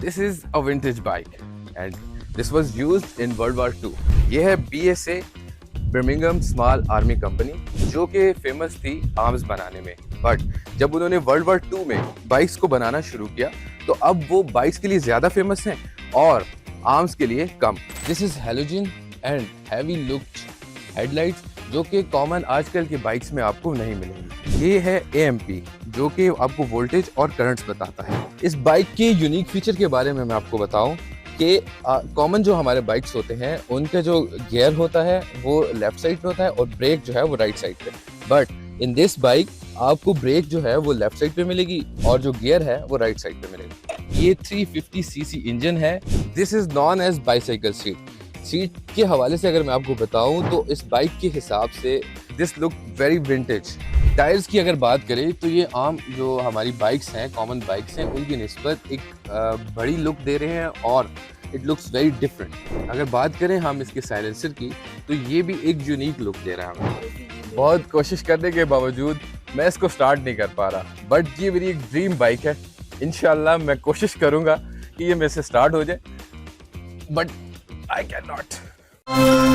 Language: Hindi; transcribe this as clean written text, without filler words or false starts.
This is a vintage bike and this was used in World War II. ये है BSA Birmingham small army company जो कि फेमस थी आर्म्स बनाने में, बट जब उन्होंने वर्ल्ड वॉर 2 में बाइक्स को बनाना शुरू किया तो अब वो बाइक्स के लिए ज़्यादा फेमस हैं और आर्म्स के लिए कम। This is halogen and heavy looked headlights जो कि कॉमन आजकल की बाइक्स में आपको नहीं मिलेंगी। ये है AMP जो कि आपको वोल्टेज और करंट्स बताता है। इस बाइक के यूनिक फीचर के बारे में मैं आपको बताऊं कि कॉमन जो हमारे बाइक्स होते हैं उनका जो गियर होता है वो लेफ्ट साइड पे होता है और ब्रेक जो है वो राइट साइड पे, बट इन दिस बाइक आपको ब्रेक जो है वो लेफ्ट साइड पे मिलेगी और जो गियर है वो राइट साइड पे मिलेगा। ये 350cc इंजन है। This is known as bicycle seat के हवाले से अगर मैं आपको बताऊं तो इस बाइक के हिसाब से this look very vintage. Tyres की अगर बात करें तो ये आम जो हमारी बाइक्स हैं, कॉमन बाइक्स हैं, उनकी निस्बत एक बड़ी लुक दे रहे हैं और इट लुक्स वेरी डिफरेंट। अगर बात करें हम इसके साइलेंसर की तो ये भी एक यूनिक लुक दे रहा है हमें। बहुत कोशिश करने के बावजूद मैं इसको स्टार्ट नहीं कर पा रहा, बट ये मेरी एक ड्रीम बाइक है। इंशाल्लाह मैं कोशिश करूँगा कि ये मेरे से स्टार्ट हो जाए, बट आई कैन नॉट।